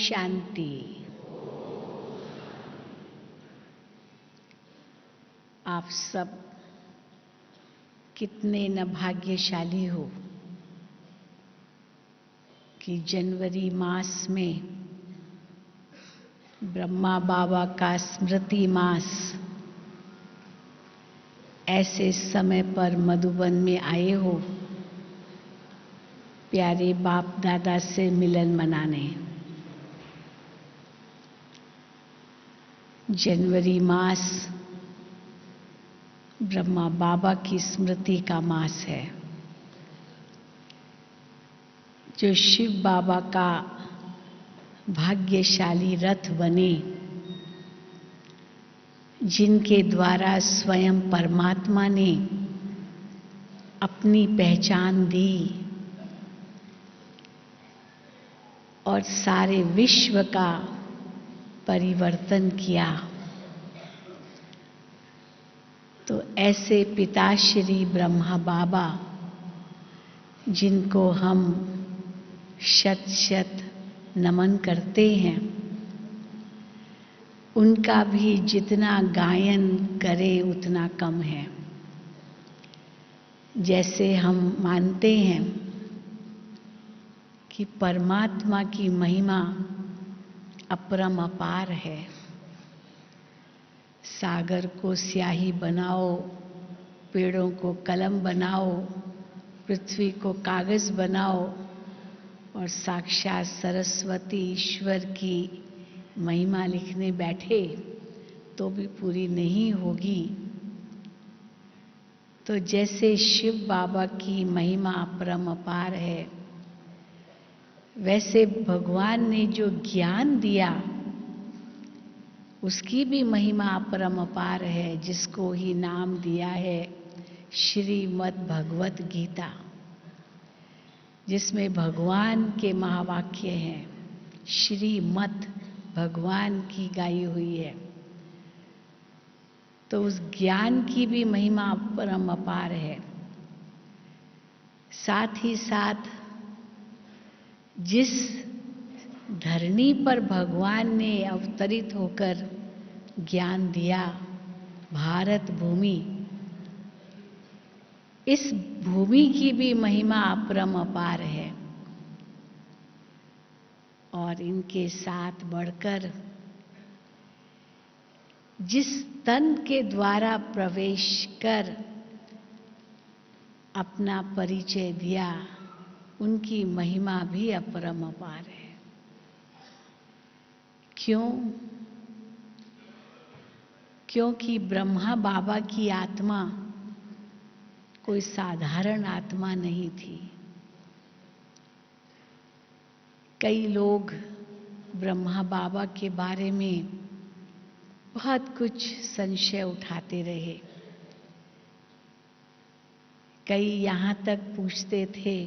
शांति। आप सब कितने न भाग्यशाली हो कि जनवरी मास में ब्रह्मा बाबा का स्मृति मास ऐसे समय पर मधुबन में आए हो, प्यारे बाप दादा से मिलन मनाने। जनवरी मास ब्रह्मा बाबा की स्मृति का मास है, जो शिव बाबा का भाग्यशाली रथ बने, जिनके द्वारा स्वयं परमात्मा ने अपनी पहचान दी और सारे विश्व का परिवर्तन किया। तो ऐसे पिताश्री ब्रह्मा बाबा, जिनको हम शत शत नमन करते हैं, उनका भी जितना गायन करे उतना कम है। जैसे हम मानते हैं कि परमात्मा की महिमा अपरम अपार है। सागर को स्याही बनाओ, पेड़ों को कलम बनाओ, पृथ्वी को कागज बनाओ और साक्षात सरस्वती ईश्वर की महिमा लिखने बैठे तो भी पूरी नहीं होगी। तो जैसे शिव बाबा की महिमा अपरम अपार है, वैसे भगवान ने जो ज्ञान दिया उसकी भी महिमा अपरम अपार है, जिसको ही नाम दिया है श्रीमद् भगवत गीता, जिसमें भगवान के महावाक्य हैं। श्रीमद् भगवान की गाई हुई है। तो उस ज्ञान की भी महिमा परम अपार है। साथ ही साथ जिस धरनी पर भगवान ने अवतरित होकर ज्ञान दिया, भारत भूमि, इस भूमि की भी महिमा अपरम अपार है। और इनके साथ बढ़कर जिस तन के द्वारा प्रवेश कर अपना परिचय दिया, उनकी महिमा भी अपरम अपार है। क्यों? क्योंकि ब्रह्मा बाबा की आत्मा कोई साधारण आत्मा नहीं थी। कई लोग ब्रह्मा बाबा के बारे में बहुत कुछ संशय उठाते रहे। कई यहाँ तक पूछते थे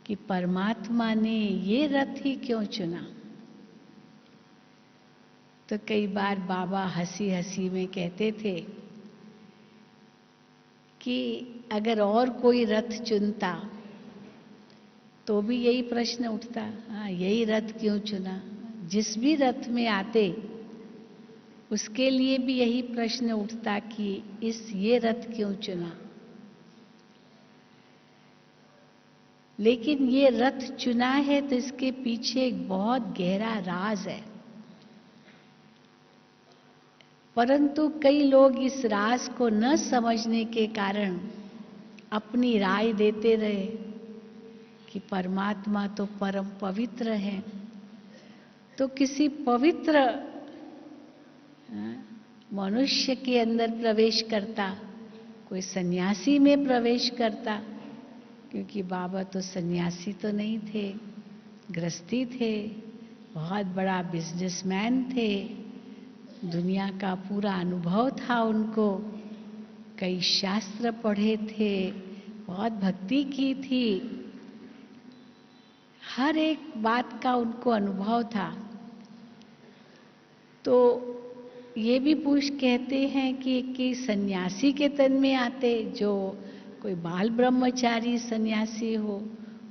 कि परमात्मा ने ये रथ ही क्यों चुना। तो कई बार बाबा हंसी हंसी में कहते थे कि अगर और कोई रथ चुनता तो भी यही प्रश्न उठता, हाँ यही रथ क्यों चुना। जिस भी रथ में आते उसके लिए भी यही प्रश्न उठता कि ये रथ क्यों चुना। लेकिन ये रथ चुना है तो इसके पीछे एक बहुत गहरा राज है। परंतु कई लोग इस राज को न समझने के कारण अपनी राय देते रहे कि परमात्मा तो परम पवित्र है, तो किसी पवित्र मनुष्य के अंदर प्रवेश करता, कोई सन्यासी में प्रवेश करता, क्योंकि बाबा तो सन्यासी तो नहीं थे, गृहस्थी थे, बहुत बड़ा बिजनेसमैन थे, दुनिया का पूरा अनुभव था उनको, कई शास्त्र पढ़े थे, बहुत भक्ति की थी, हर एक बात का उनको अनुभव था। तो ये भी कहते हैं कि सन्यासी के तन में आते, जो कोई बाल ब्रह्मचारी सन्यासी हो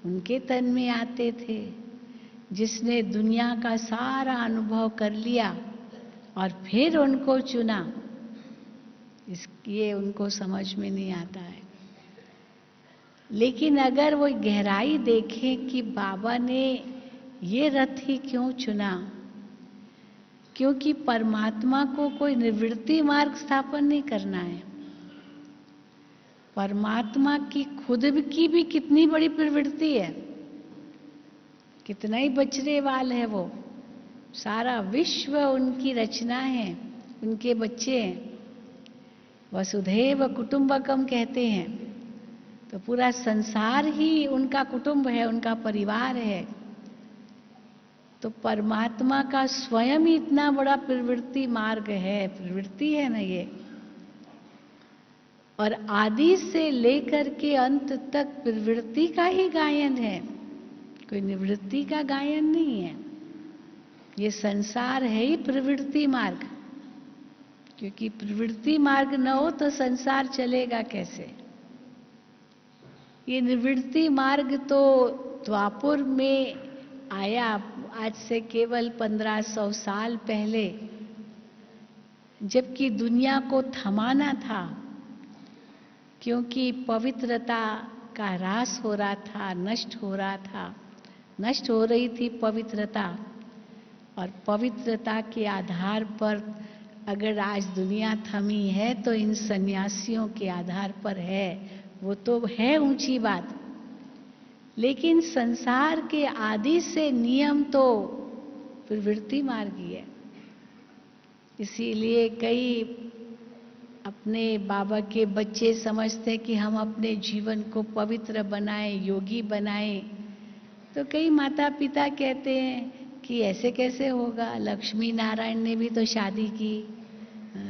उनके तन में आते थे, जिसने दुनिया का सारा अनुभव कर लिया और फिर उनको चुना, ये उनको समझ में नहीं आता है। लेकिन अगर वो गहराई देखें कि बाबा ने ये रथ ही क्यों चुना, क्योंकि परमात्मा को कोई निवृत्ति मार्ग स्थापन नहीं करना है। परमात्मा की खुद की भी कितनी बड़ी प्रवृत्ति है, कितना ही बछड़ेवाल है वो, सारा विश्व उनकी रचना है, उनके बच्चे हैं। वसुधैव कुटुंबकम कहते हैं, तो पूरा संसार ही उनका कुटुंब है, उनका परिवार है। तो परमात्मा का स्वयं ही इतना बड़ा प्रवृत्ति मार्ग है, प्रवृत्ति है ना ये, और आदि से लेकर के अंत तक प्रवृत्ति का ही गायन है, कोई निवृत्ति का गायन नहीं है। ये संसार है ही प्रवृत्ति मार्ग, क्योंकि प्रवृत्ति मार्ग न हो तो संसार चलेगा कैसे। ये निवृत्ति मार्ग तो द्वापर में आया, आज से केवल 1500 साल पहले, जबकि दुनिया को थमाना था, क्योंकि पवित्रता का ह्रास हो रहा था, नष्ट हो रहा था, नष्ट हो रही थी पवित्रता। और पवित्रता के आधार पर अगर आज दुनिया थमी है तो इन सन्यासियों के आधार पर है, वो तो है ऊंची बात। लेकिन संसार के आदि से नियम तो प्रवृत्ति मार्गी है। इसीलिए कई अपने बाबा के बच्चे समझते कि हम अपने जीवन को पवित्र बनाएं, योगी बनाएं। तो कई माता पिता कहते हैं कि ऐसे कैसे होगा, लक्ष्मी नारायण ने भी तो शादी की,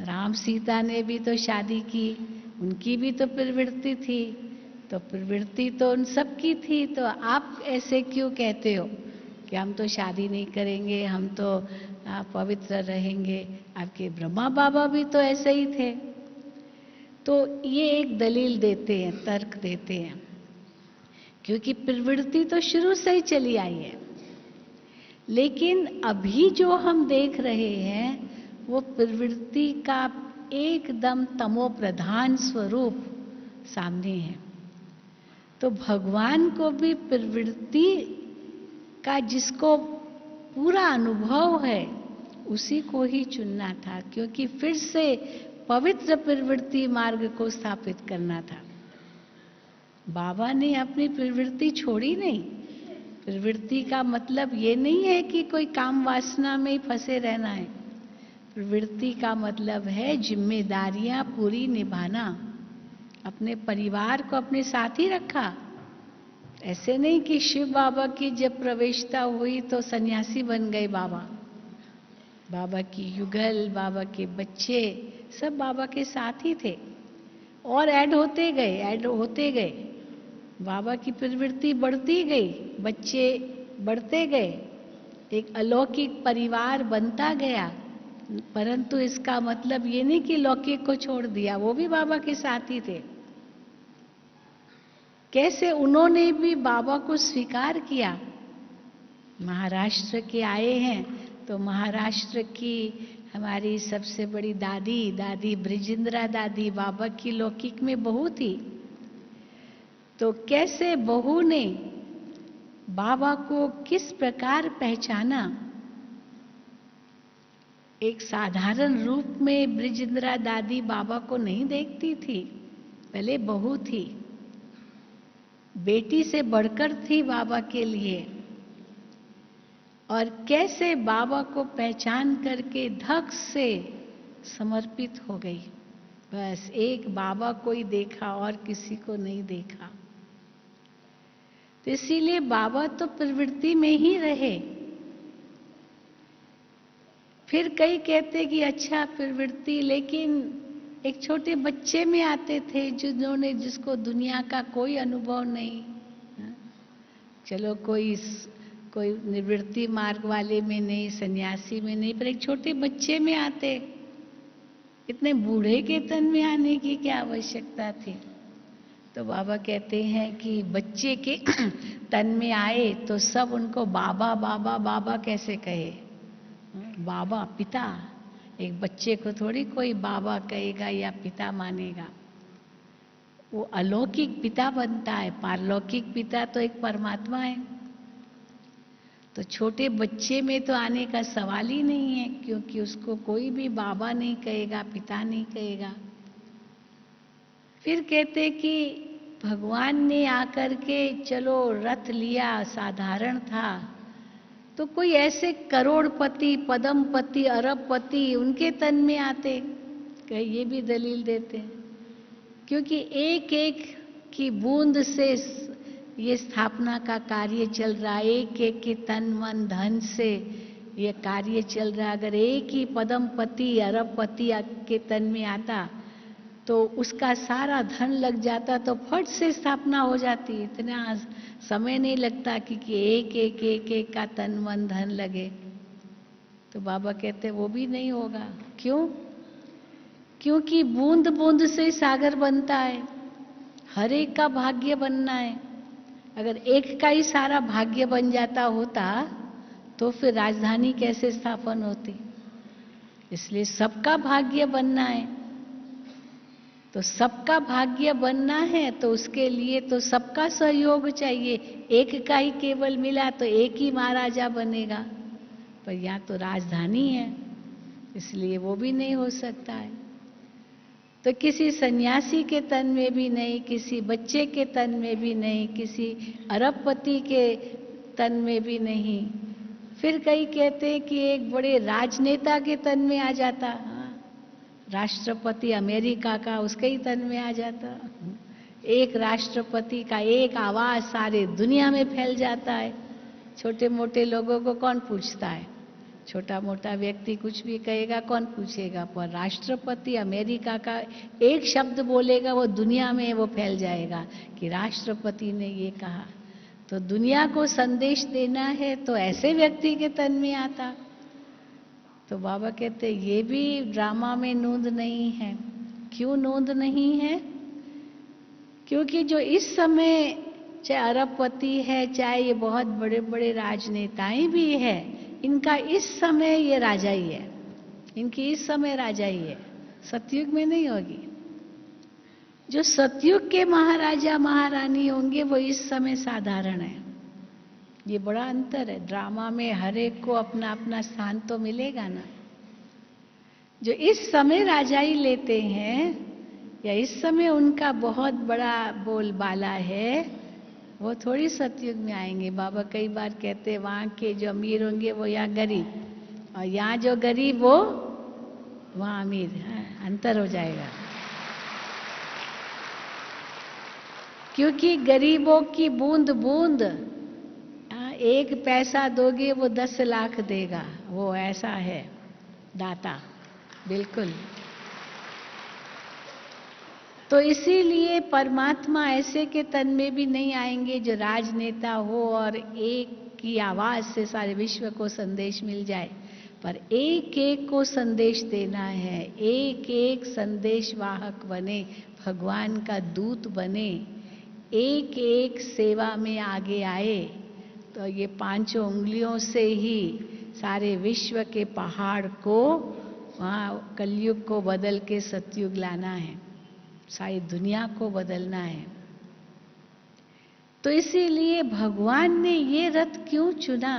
राम सीता ने भी तो शादी की, उनकी भी तो प्रवृत्ति थी, तो प्रवृत्ति तो उन सब की थी, तो आप ऐसे क्यों कहते हो कि हम तो शादी नहीं करेंगे, हम तो पवित्र रहेंगे। आपके ब्रह्मा बाबा भी तो ऐसे ही थे। तो ये एक दलील देते हैं, तर्क देते हैं, क्योंकि प्रवृत्ति तो शुरू से ही चली आई है। लेकिन अभी जो हम देख रहे हैं वो प्रवृत्ति का एकदम तमो प्रधान स्वरूप सामने है। तो भगवान को भी प्रवृत्ति का जिसको पूरा अनुभव है उसी को ही चुनना था, क्योंकि फिर से पवित्र प्रवृत्ति मार्ग को स्थापित करना था। बाबा ने अपनी प्रवृत्ति छोड़ी नहीं। प्रवृत्ति का मतलब ये नहीं है कि कोई काम वासना में ही फंसे रहना है। प्रवृत्ति का मतलब है जिम्मेदारियां पूरी निभाना, अपने परिवार को अपने साथ ही रखा। ऐसे नहीं कि शिव बाबा की जब प्रवेशता हुई तो सन्यासी बन गए बाबा। बाबा की युगल, बाबा के बच्चे सब बाबा के साथ ही थे और ऐड होते गए, ऐड होते गए। बाबा की प्रवृत्ति बढ़ती गई, बच्चे बढ़ते गए, एक अलौकिक परिवार बनता गया। परंतु इसका मतलब ये नहीं कि लौकिक को छोड़ दिया, वो भी बाबा के साथ ही थे। कैसे उन्होंने भी बाबा को स्वीकार किया। महाराष्ट्र के आए हैं तो महाराष्ट्र की हमारी सबसे बड़ी दादी ब्रिजेंद्रा दादी बाबा की लौकिक में बहू थी। तो कैसे बहू ने बाबा को किस प्रकार पहचाना। एक साधारण रूप में ब्रिजेंद्रा दादी बाबा को नहीं देखती थी, पहले बहू थी, बेटी से बढ़कर थी बाबा के लिए। और कैसे बाबा को पहचान करके धक से समर्पित हो गई। बस एक बाबा को ही देखा और किसी को नहीं देखा। तो इसीलिए बाबा तो प्रवृत्ति में ही रहे। फिर कई कहते कि अच्छा प्रवृत्ति, लेकिन एक छोटे बच्चे में आते थे जिसको दुनिया का कोई अनुभव नहीं। चलो कोई निवृत्ति मार्ग वाले में नहीं, सन्यासी में नहीं, पर एक छोटे बच्चे में आते। इतने बूढ़े के तन में आने की क्या आवश्यकता थी। तो बाबा कहते हैं कि बच्चे के तन में आए तो सब उनको बाबा बाबा बाबा कैसे कहे? बाबा पिता, एक बच्चे को थोड़ी कोई बाबा कहेगा या पिता मानेगा। वो अलौकिक पिता बनता है, पारलौकिक पिता तो एक परमात्मा है। तो छोटे बच्चे में तो आने का सवाल ही नहीं है, क्योंकि उसको कोई भी बाबा नहीं कहेगा, पिता नहीं कहेगा। फिर कहते कि भगवान ने आकर के चलो रथ लिया, साधारण था, तो कोई ऐसे करोड़पति, पद्मपति, अरबपति उनके तन में आते, कहीं ये भी दलील देते हैं। क्योंकि एक एक की बूंद से ये स्थापना का कार्य चल रहा है, एक एक के तन मन धन से ये कार्य चल रहा है। अगर एक ही पद्मपति, अरबपति के तन में आता तो उसका सारा धन लग जाता, तो फट से स्थापना हो जाती। इतना समय नहीं लगता कि एक का तन मन धन लगे। तो बाबा कहते वो भी नहीं होगा। क्यों? क्योंकि बूंद बूंद से सागर बनता है, हर एक का भाग्य बनना है। अगर एक का ही सारा भाग्य बन जाता होता तो फिर राजधानी कैसे स्थापन होती? इसलिए सबका भाग्य बनना है। तो सबका भाग्य बनना है तो उसके लिए तो सबका सहयोग चाहिए। एक का ही केवल मिला तो एक ही महाराजा बनेगा, पर यहाँ तो राजधानी है, इसलिए वो भी नहीं हो सकता है। तो किसी सन्यासी के तन में भी नहीं, किसी बच्चे के तन में भी नहीं, किसी अरबपति के तन में भी नहीं। फिर कई कहते हैं कि एक बड़े राजनेता के तन में आ जाता, राष्ट्रपति अमेरिका का, उसके ही तन में आ जाता। एक राष्ट्रपति का एक आवाज सारे दुनिया में फैल जाता है। छोटे मोटे लोगों को कौन पूछता है? छोटा मोटा व्यक्ति कुछ भी कहेगा, कौन पूछेगा? पर राष्ट्रपति अमेरिका का एक शब्द बोलेगा, वो दुनिया में वो फैल जाएगा कि राष्ट्रपति ने ये कहा। तो दुनिया को संदेश देना है तो ऐसे व्यक्ति के तन में आता। तो बाबा कहते ये भी ड्रामा में नूंद नहीं है। क्यों नूंद नहीं है? क्योंकि जो इस समय चाहे अरबपति है, चाहे ये बहुत बड़े बड़े राजनेताएं भी है, इनका इस समय ये राजा ही है, इनकी इस समय राजा ही है, सतयुग में नहीं होगी। जो सतयुग के महाराजा महारानी होंगे वो इस समय साधारण है। ये बड़ा अंतर है। ड्रामा में हर एक को अपना अपना स्थान तो मिलेगा ना। जो इस समय राजाई लेते हैं या इस समय उनका बहुत बड़ा बोलबाला है, वो थोड़ी सतयुग में आएंगे। बाबा कई बार कहते हैं वहाँ के जो अमीर होंगे वो यहाँ गरीब, और यहाँ जो गरीब वो वहाँ अमीर। अंतर हो जाएगा। क्योंकि गरीबों की बूंद बूंद, एक पैसा दोगे वो 10 लाख देगा, वो ऐसा है दाता, बिल्कुल। तो इसीलिए परमात्मा ऐसे के तन में भी नहीं आएंगे जो राजनेता हो और एक की आवाज से सारे विश्व को संदेश मिल जाए, पर एक एक को संदेश देना है। एक एक संदेश वाहक बने, भगवान का दूत बने, एक एक सेवा में आगे आए। तो ये 5 उंगलियों से ही सारे विश्व के पहाड़ को, वहाँ कलयुग को बदल के सतयुग लाना है, सारी दुनिया को बदलना है। तो इसीलिए भगवान ने ये रथ क्यों चुना?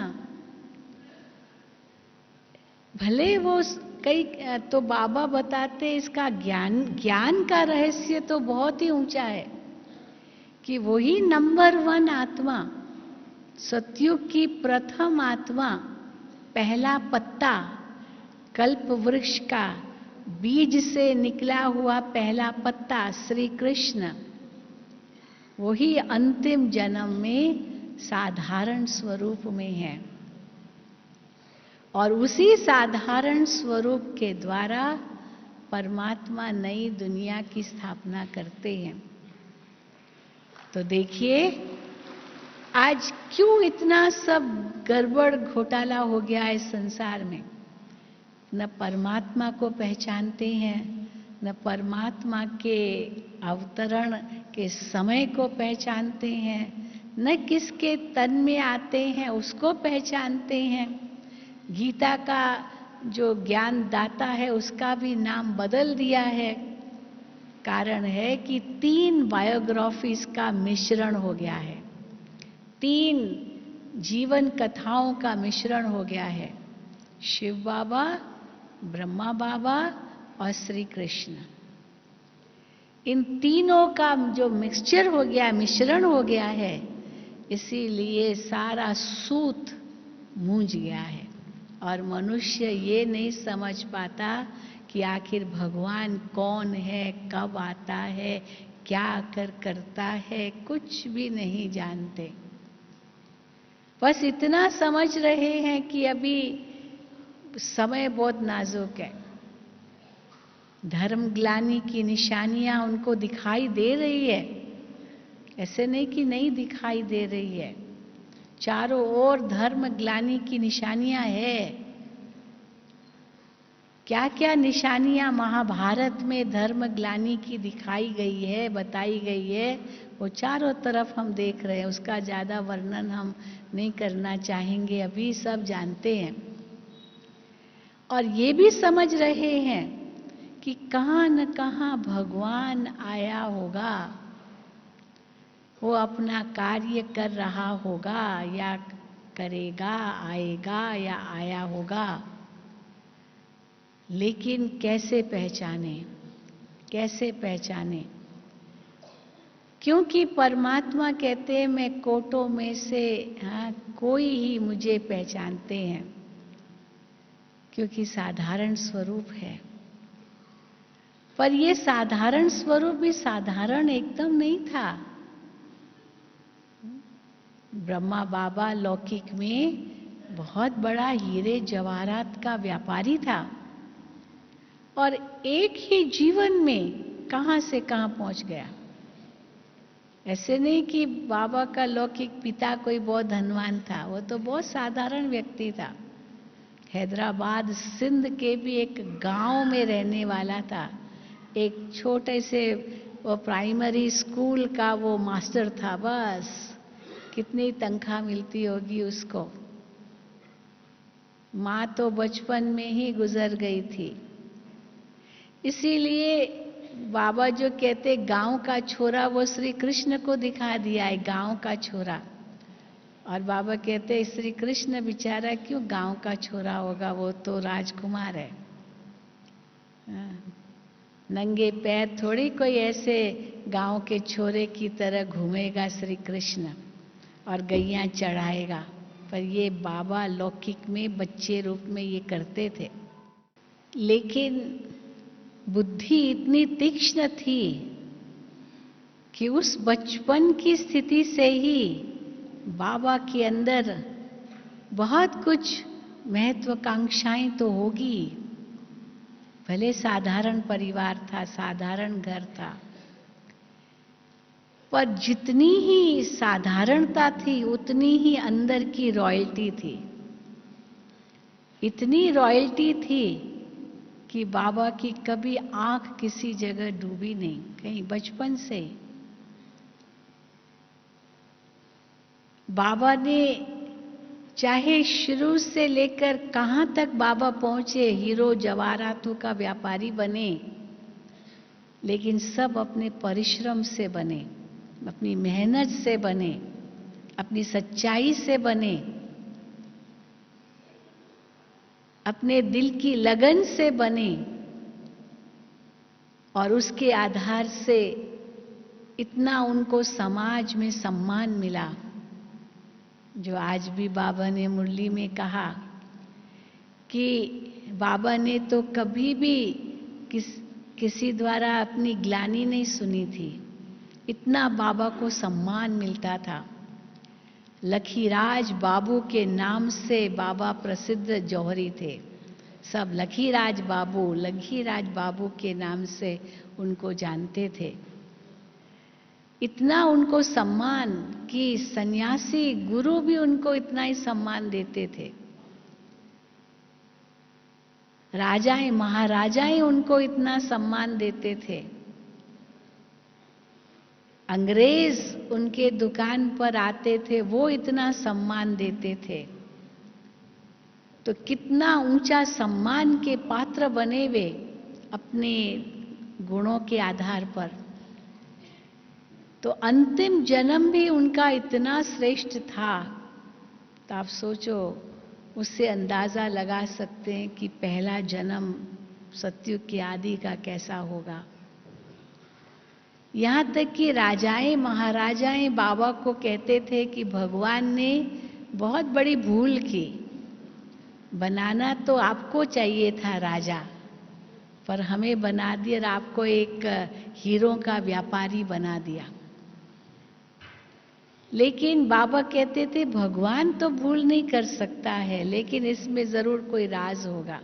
भले वो कई तो बाबा बताते इसका ज्ञान का रहस्य तो बहुत ही ऊंचा है कि वही नंबर 1 आत्मा, सतयुग की प्रथम आत्मा, पहला पत्ता, कल्प वृक्ष का बीज से निकला हुआ पहला पत्ता श्री कृष्ण, वही अंतिम जन्म में साधारण स्वरूप में है। और उसी साधारण स्वरूप के द्वारा परमात्मा नई दुनिया की स्थापना करते हैं। तो देखिए आज क्यों इतना सब गड़बड़ घोटाला हो गया है संसार में। न परमात्मा को पहचानते हैं, न परमात्मा के अवतरण के समय को पहचानते हैं, न किसके तन में आते हैं उसको पहचानते हैं। गीता का जो ज्ञान दाता है उसका भी नाम बदल दिया है। कारण है कि 3 बायोग्राफीज का मिश्रण हो गया है, 3 जीवन कथाओं का मिश्रण हो गया है, शिव बाबा, ब्रह्मा बाबा और श्री कृष्ण। इन तीनों का जो मिक्सचर हो गया, मिश्रण हो गया है, इसीलिए सारा सूत मूंझ गया है और मनुष्य ये नहीं समझ पाता कि आखिर भगवान कौन है, कब आता है, क्या करता है, कुछ भी नहीं जानते। बस इतना समझ रहे हैं कि अभी समय बहुत नाजुक है, धर्म ग्लानि की निशानियां उनको दिखाई दे रही है, ऐसे नहीं कि नहीं दिखाई दे रही है, चारों ओर धर्म ग्लानि की निशानियां है। क्या क्या निशानियां महाभारत में धर्म ग्लानि की दिखाई गई है, बताई गई है, वो चारों तरफ हम देख रहे हैं। उसका ज्यादा वर्णन हम नहीं करना चाहेंगे, अभी सब जानते हैं। और ये भी समझ रहे हैं कि कहां न कहां भगवान आया होगा, वो अपना कार्य कर रहा होगा या करेगा, आएगा या आया होगा। लेकिन कैसे पहचाने, कैसे पहचाने? क्योंकि परमात्मा कहते हैं मैं कोटों में से कोई ही मुझे पहचानते हैं, क्योंकि साधारण स्वरूप है। पर ये साधारण स्वरूप भी साधारण एकदम नहीं था। ब्रह्मा बाबा लौकिक में बहुत बड़ा हीरे जवाहरात का व्यापारी था और एक ही जीवन में कहां से कहां पहुंच गया। ऐसे नहीं कि बाबा का लौकिक पिता कोई बहुत धनवान था, वो तो बहुत साधारण व्यक्ति था। हैदराबाद सिंध के भी एक गांव में रहने वाला था, एक छोटे से वो प्राइमरी स्कूल का वो मास्टर था। बस कितनी तनख्वाह मिलती होगी उसको। माँ तो बचपन में ही गुजर गई थी। इसीलिए बाबा जो कहते गांव का छोरा, वो श्री कृष्ण को दिखा दिया है, गांव का छोरा। और बाबा कहते श्री कृष्ण बेचारा क्यों गांव का छोरा होगा, वो तो राजकुमार है। नंगे पैर थोड़ी कोई ऐसे गांव के छोरे की तरह घूमेगा श्री कृष्ण और गैया चढ़ाएगा। पर ये बाबा लौकिक में बच्चे रूप में ये करते थे। लेकिन बुद्धि इतनी तीक्ष्ण थी कि उस बचपन की स्थिति से ही बाबा के अंदर बहुत कुछ महत्वाकांक्षाएं तो होगी। भले साधारण परिवार था, साधारण घर था, पर जितनी ही साधारणता थी उतनी ही अंदर की रॉयल्टी थी। इतनी रॉयल्टी थी कि बाबा की कभी आंख किसी जगह डूबी नहीं, कहीं बचपन से। बाबा ने चाहे शुरू से लेकर कहां तक बाबा पहुंचे, हीरो जवाहरातों का व्यापारी बने, लेकिन सब अपने परिश्रम से बने, अपनी मेहनत से बने, अपनी सच्चाई से बने, अपने दिल की लगन से बने। और उसके आधार से इतना उनको समाज में सम्मान मिला, जो आज भी बाबा ने मुरली में कहा कि बाबा ने तो कभी भी किसी द्वारा अपनी ग्लानि नहीं सुनी थी। इतना बाबा को सम्मान मिलता था। लखीराज बाबू के नाम से बाबा प्रसिद्ध जौहरी थे। सब लखीराज बाबू के नाम से उनको जानते थे। इतना उनको सम्मान कि सन्यासी गुरु भी उनको इतना ही सम्मान देते थे। राजाएं महाराजाएं उनको इतना सम्मान देते थे। अंग्रेज उनके दुकान पर आते थे, वो इतना सम्मान देते थे, तो कितना ऊंचा सम्मान के पात्र बने वे अपने गुणों के आधार पर। तो अंतिम जन्म भी उनका इतना श्रेष्ठ था, तो आप सोचो, उससे अंदाजा लगा सकते हैं कि पहला जन्म सतयुग के आदि का कैसा होगा। यहां तक कि राजाएं महाराजाएं बाबा को कहते थे कि भगवान ने बहुत बड़ी भूल की, बनाना तो आपको चाहिए था राजा, पर हमें बना दिया और आपको एक हीरों का व्यापारी बना दिया। लेकिन बाबा कहते थे भगवान तो भूल नहीं कर सकता है, लेकिन इसमें जरूर कोई राज होगा।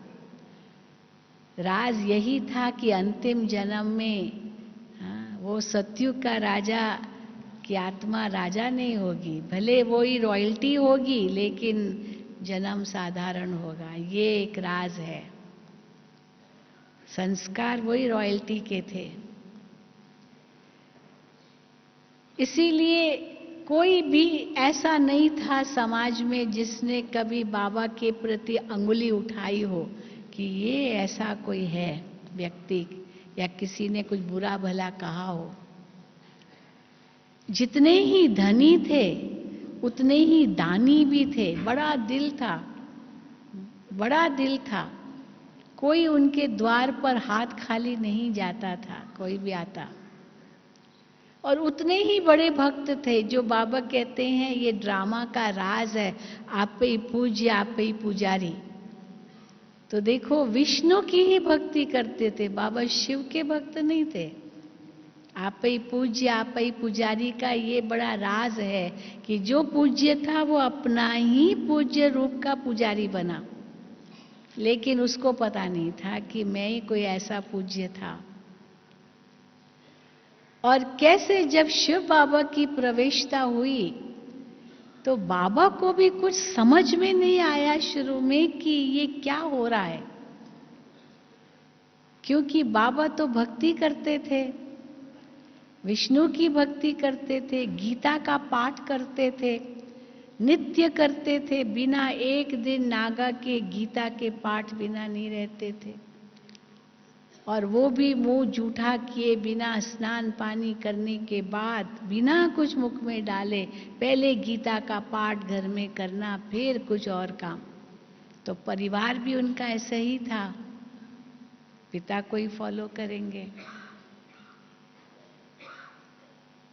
राज यही था कि अंतिम जन्म में वो सतयुग का राजा की आत्मा राजा नहीं होगी, भले वो ही रॉयल्टी होगी, लेकिन जन्म साधारण होगा। ये एक राज है। संस्कार वही रॉयल्टी के थे। इसीलिए कोई भी ऐसा नहीं था समाज में जिसने कभी बाबा के प्रति अंगुली उठाई हो कि ये ऐसा कोई है व्यक्ति, या किसी ने कुछ बुरा भला कहा हो। जितने ही धनी थे उतने ही दानी भी थे। बड़ा दिल था, बड़ा दिल था। कोई उनके द्वार पर हाथ खाली नहीं जाता था, कोई भी आता। और उतने ही बड़े भक्त थे जो बाबा कहते हैं ये ड्रामा का राज है, आप पे ही पूज्य आप पे ही पुजारी। तो देखो, विष्णु की ही भक्ति करते थे, बाबा शिव के भक्त नहीं थे। आप ही पूज्य आप ही पुजारी का ये बड़ा राज है कि जो पूज्य था वो अपना ही पूज्य रूप का पुजारी बना, लेकिन उसको पता नहीं था कि मैं ही कोई ऐसा पूज्य था। और कैसे जब शिव बाबा की प्रवेशता हुई तो बाबा को भी कुछ समझ में नहीं आया शुरू में कि ये क्या हो रहा है, क्योंकि बाबा तो भक्ति करते थे, विष्णु की भक्ति करते थे, गीता का पाठ करते थे, नित्य करते थे, बिना एक दिन नागा के गीता के पाठ बिना नहीं रहते थे। और वो भी मुंह जूठा किए बिना, स्नान पानी करने के बाद बिना कुछ मुख में डाले पहले गीता का पाठ घर में करना, फिर कुछ और काम। तो परिवार भी उनका ऐसा ही था, पिता को ही फॉलो करेंगे।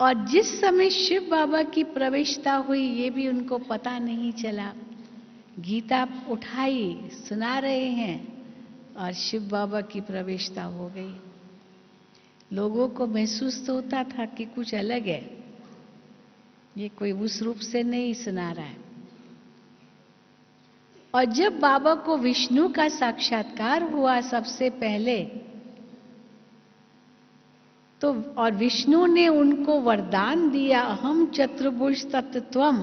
और जिस समय शिव बाबा की प्रवेशता हुई ये भी उनको पता नहीं चला। गीता उठाई, सुना रहे हैं और शिव बाबा की प्रवेशता हो गई। लोगों को महसूस तो होता था कि कुछ अलग है, ये कोई उस रूप से नहीं सुना रहा है। और जब बाबा को विष्णु का साक्षात्कार हुआ सबसे पहले, तो और विष्णु ने उनको वरदान दिया, अहम चतुर्भुज तत्त्वम।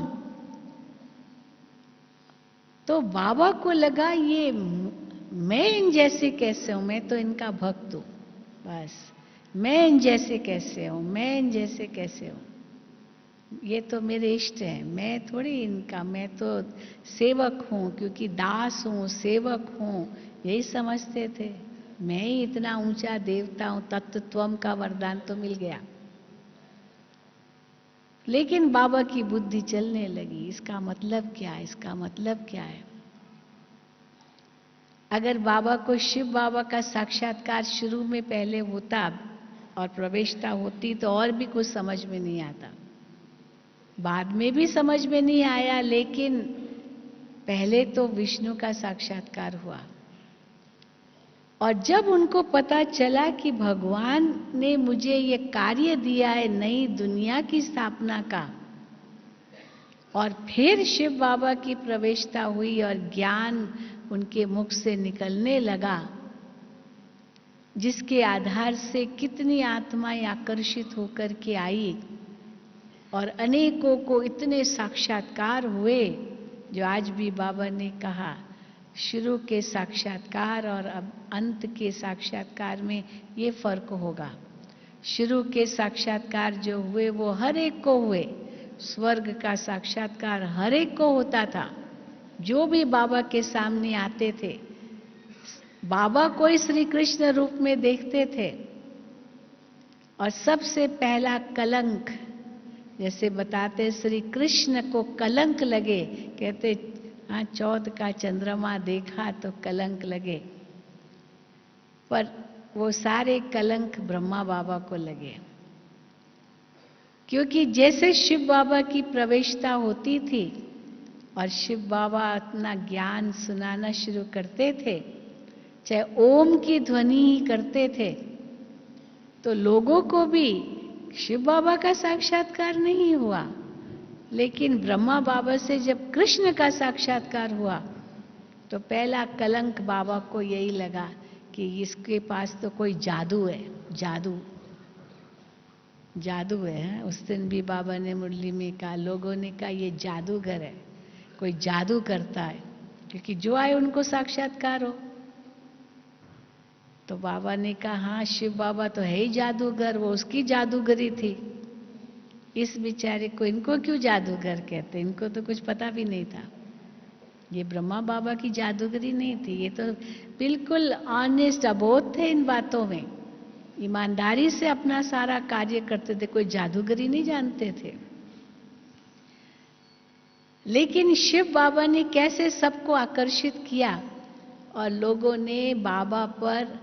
तो बाबा को लगा ये मैं इन जैसे कैसे हूं, मैं तो इनका भक्त हूं, बस मैं इन जैसे कैसे हूं, मैं इन जैसे कैसे हूं, ये तो मेरे इष्ट हैं, मैं थोड़ी इनका, मैं तो सेवक हूं, क्योंकि दास हूं सेवक हूं, यही समझते थे। मैं ही इतना ऊंचा देवता हूं, तत्त्वम का वरदान तो मिल गया। लेकिन बाबा की बुद्धि चलने लगी, इसका मतलब क्या है, इसका मतलब क्या है। अगर बाबा को शिव बाबा का साक्षात्कार शुरू में पहले होता और प्रवेशता होती तो और भी कुछ समझ में नहीं आता। बाद में भी समझ में नहीं आया, लेकिन पहले तो विष्णु का साक्षात्कार हुआ। और जब उनको पता चला कि भगवान ने मुझे ये कार्य दिया है नई दुनिया की स्थापना का, और फिर शिव बाबा की प्रवेशता हुई और ज्ञान उनके मुख से निकलने लगा, जिसके आधार से कितनी आत्माएं आकर्षित होकर के आई और अनेकों को इतने साक्षात्कार हुए, जो आज भी बाबा ने कहा शुरू के साक्षात्कार और अब अंत के साक्षात्कार में ये फर्क होगा। शुरू के साक्षात्कार जो हुए वो हर एक को हुए। स्वर्ग का साक्षात्कार हर एक को होता था। जो भी बाबा के सामने आते थे, बाबा को ही श्री कृष्ण रूप में देखते थे। और सबसे पहला कलंक, जैसे बताते श्री कृष्ण को कलंक लगे, कहते हाँ चौथ का चंद्रमा देखा तो कलंक लगे, पर वो सारे कलंक ब्रह्मा बाबा को लगे। क्योंकि जैसे शिव बाबा की प्रवेशता होती थी और शिव बाबा अपना ज्ञान सुनाना शुरू करते थे, चाहे ओम की ध्वनि ही करते थे, तो लोगों को भी शिव बाबा का साक्षात्कार नहीं हुआ, लेकिन ब्रह्मा बाबा से जब कृष्ण का साक्षात्कार हुआ तो पहला कलंक बाबा को यही लगा कि इसके पास तो कोई जादू है, जादू जादू है। उस दिन भी बाबा ने मुरली में कहा, लोगों ने कहा ये जादूगर है, कोई जादू करता है, क्योंकि जो आए उनको साक्षात्कार हो। तो बाबा ने कहा हाँ शिव बाबा तो है ही जादूगर, वो उसकी जादूगरी थी। इस बेचारे को इनको क्यों जादूगर कहते, इनको तो कुछ पता भी नहीं था। ये ब्रह्मा बाबा की जादूगरी नहीं थी, ये तो बिल्कुल ऑनेस्ट अबोध थे इन बातों में, ईमानदारी से अपना सारा कार्य करते थे, कोई जादूगरी नहीं जानते थे। लेकिन शिव बाबा ने कैसे सबको आकर्षित किया और लोगों ने बाबा पर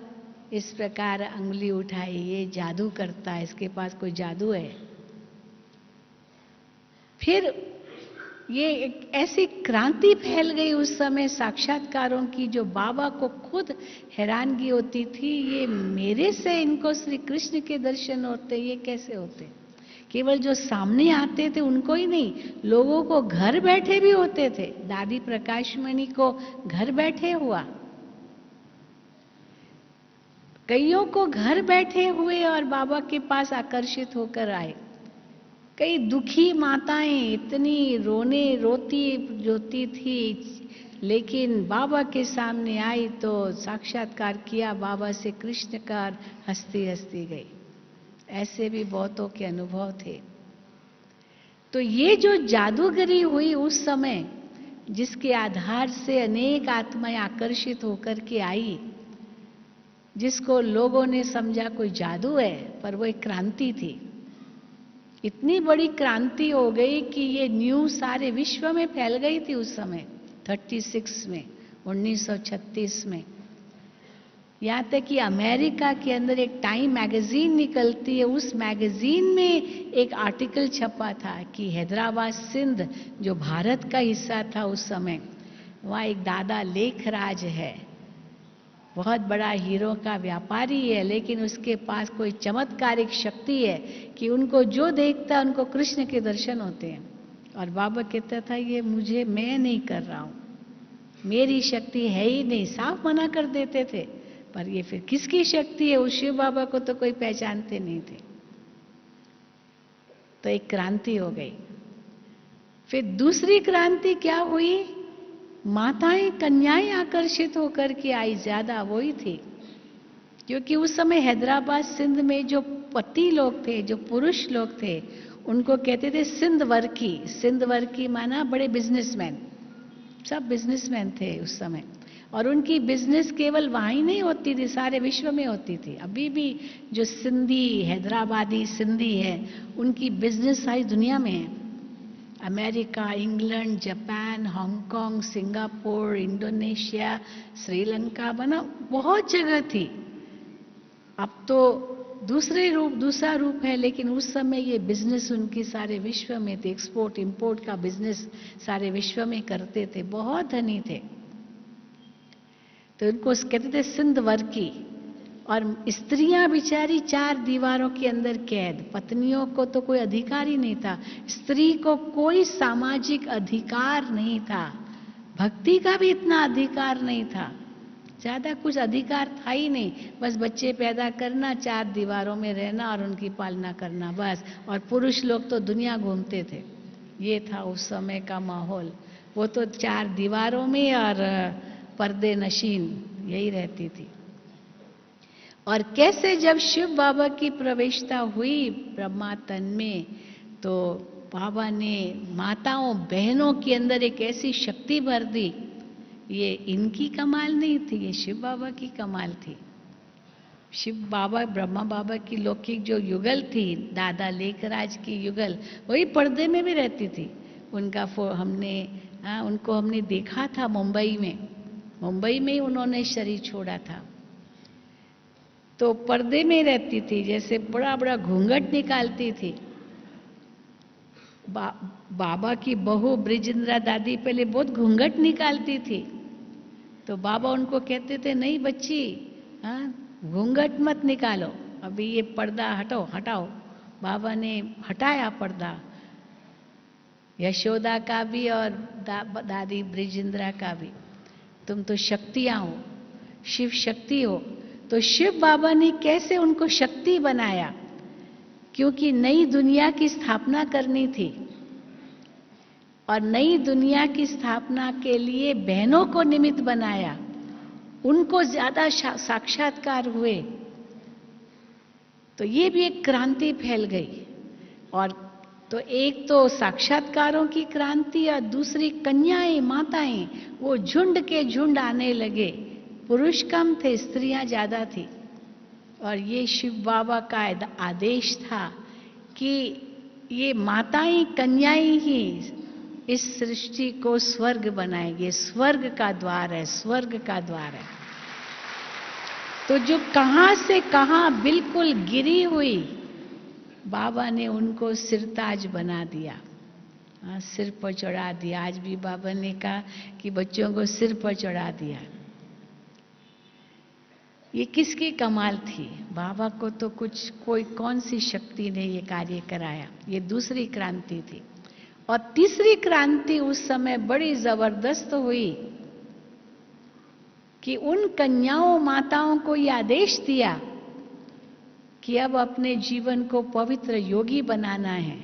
इस प्रकार अंगुली उठाई, ये जादू करता है, इसके पास कोई जादू है। फिर ये एक ऐसी क्रांति फैल गई उस समय साक्षात्कारों की, जो बाबा को खुद हैरानगी होती थी, ये मेरे से इनको श्री कृष्ण के दर्शन होते, ये कैसे होते। केवल जो सामने आते थे उनको ही नहीं, लोगों को घर बैठे भी होते थे। दादी प्रकाशमणि को घर बैठे हुआ, कईयों को घर बैठे हुए और बाबा के पास आकर्षित होकर आए। कई दुखी माताएं इतनी रोती थी, लेकिन बाबा के सामने आई तो साक्षात्कार किया बाबा से कृष्ण का, हंसती हंसती गई। ऐसे भी बहुतों के अनुभव थे। तो ये जो जादूगरी हुई उस समय, जिसके आधार से अनेक आत्माएं आकर्षित होकर के आई, जिसको लोगों ने समझा कोई जादू है, पर वो एक क्रांति थी। इतनी बड़ी क्रांति हो गई कि ये न्यूज़ सारे विश्व में फैल गई थी उस समय 36 में, 1936 में। यहाँ तक कि अमेरिका के अंदर एक टाइम मैगजीन निकलती है, उस मैगजीन में एक आर्टिकल छपा था कि हैदराबाद सिंध जो भारत का हिस्सा था उस समय, वहाँ एक दादा लेखराज है, बहुत बड़ा हीरो का व्यापारी है, लेकिन उसके पास कोई चमत्कारिक शक्ति है कि उनको जो देखता है उनको कृष्ण के दर्शन होते हैं। और बाबा कहता था ये मैं नहीं कर रहा हूँ, मेरी शक्ति है ही नहीं, साफ मना कर देते थे। पर ये फिर किसकी शक्ति है, उस शिव बाबा को तो कोई पहचानते नहीं थे। तो एक क्रांति हो गई। फिर दूसरी क्रांति क्या हुई, माताएं कन्याएं आकर्षित होकर के आई, ज्यादा वही थी। क्योंकि उस समय हैदराबाद सिंध में जो पति लोग थे, जो पुरुष लोग थे, उनको कहते थे सिंधवर्की। सिंधवर्की माना बड़े बिजनेसमैन, सब बिजनेसमैन थे उस समय। और उनकी बिजनेस केवल वहां ही नहीं होती थी, सारे विश्व में होती थी। अभी भी जो सिंधी हैदराबादी सिंधी है, उनकी बिजनेस सारी दुनिया में है। America, England, Japan, Hong Kong, Singapore, Indonesia, Sri Lanka, बना बहुत जगह थी। अब तो दूसरा रूप है, लेकिन उस समय ये बिजनेस उनकी सारे विश्व में थे। एक्सपोर्ट इंपोर्ट का बिजनेस सारे विश्व में करते थे, बहुत धनी थे। तो उनको कहते थे सिंधवर्की। और स्त्रियां बिचारी 4 दीवारों के अंदर कैद, पत्नियों को तो कोई अधिकार ही नहीं था, स्त्री को कोई सामाजिक अधिकार नहीं था, भक्ति का भी इतना अधिकार नहीं था, ज्यादा कुछ अधिकार था ही नहीं। बस बच्चे पैदा करना, 4 दीवारों में रहना और उनकी पालना करना, बस। और पुरुष लोग तो दुनिया घूमते थे। ये था उस समय का माहौल। वो तो 4 दीवारों में और पर्दे नशीन यही रहती थी। और कैसे जब शिव बाबा की प्रवेशता हुई ब्रह्मा तन में, तो बाबा ने माताओं बहनों के अंदर एक ऐसी शक्ति भर दी। ये इनकी कमाल नहीं थी, ये शिव बाबा की कमाल थी। शिव बाबा ब्रह्मा बाबा की लौकिक जो युगल थी, दादा लेखराज की युगल, वही पर्दे में भी रहती थी। उनका उनको हमने देखा था मुंबई में ही उन्होंने शरीर छोड़ा था। तो पर्दे में रहती थी, जैसे बड़ा बड़ा घूंघट निकालती थी। बाबा की बहू ब्रिजेंद्रा दादी पहले बहुत घूंघट निकालती थी, तो बाबा उनको कहते थे, नहीं बच्ची, घूंघट मत निकालो, अभी ये पर्दा हटाओ। बाबा ने हटाया पर्दा, यशोदा का भी और दादी ब्रिजेंद्रा का भी। तुम तो शक्तियां हो, शिव शक्ति हो। तो शिव बाबा ने कैसे उनको शक्ति बनाया, क्योंकि नई दुनिया की स्थापना करनी थी, और नई दुनिया की स्थापना के लिए बहनों को निमित्त बनाया, उनको ज्यादा साक्षात्कार हुए। तो ये भी एक क्रांति फैल गई। और तो एक तो साक्षात्कारों की क्रांति, और दूसरी कन्याएं माताएं वो झुंड के झुंड आने लगे। पुरुष कम थे, स्त्रियां ज्यादा थी। और ये शिव बाबा का आदेश था कि ये माताएं कन्याएं ही इस सृष्टि को स्वर्ग बनाएंगे। स्वर्ग का द्वार है, स्वर्ग का द्वार है। तो जो कहां से कहां बिल्कुल गिरी हुई, बाबा ने उनको सिरताज बना दिया, सिर पर चढ़ा दिया। आज भी बाबा ने कहा कि बच्चों को सिर पर चढ़ा दिया। ये किसकी कमाल थी? बाबा को तो कौन सी शक्ति ने ये कार्य कराया। ये दूसरी क्रांति थी। और तीसरी क्रांति उस समय बड़ी जबरदस्त हुई कि उन कन्याओं माताओं को ये आदेश दिया कि अब अपने जीवन को पवित्र योगी बनाना है।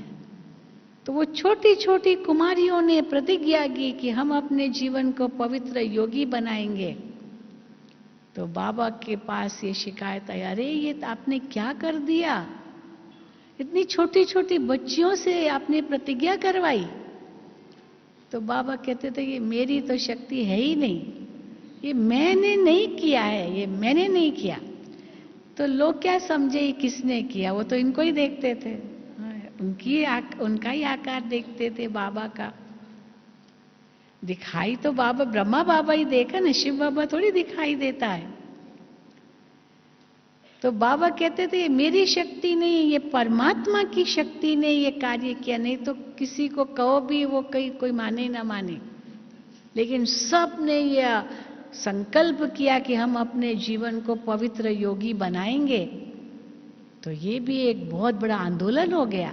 तो वो छोटी छोटी कुमारियों ने प्रतिज्ञा की कि हम अपने जीवन को पवित्र योगी बनाएंगे। तो बाबा के पास ये शिकायत आई, अरे ये आपने क्या कर दिया, इतनी छोटी छोटी बच्चियों से आपने प्रतिज्ञा करवाई। तो बाबा कहते थे, ये मेरी तो शक्ति है ही नहीं, ये मैंने नहीं किया है, ये मैंने नहीं किया। तो लोग क्या समझे ये किसने किया, वो तो इनको ही देखते थे, उनका ही आकार देखते थे बाबा का। दिखाई तो बाबा ब्रह्मा बाबा ही देखा ना, शिव बाबा थोड़ी दिखाई देता है। तो बाबा कहते थे ये मेरी शक्ति नहीं, ये परमात्मा की शक्ति ने ये कार्य किया। नहीं तो किसी को कहो भी वो कोई माने ना माने, लेकिन सब ने यह संकल्प किया कि हम अपने जीवन को पवित्र योगी बनाएंगे। तो ये भी एक बहुत बड़ा आंदोलन हो गया,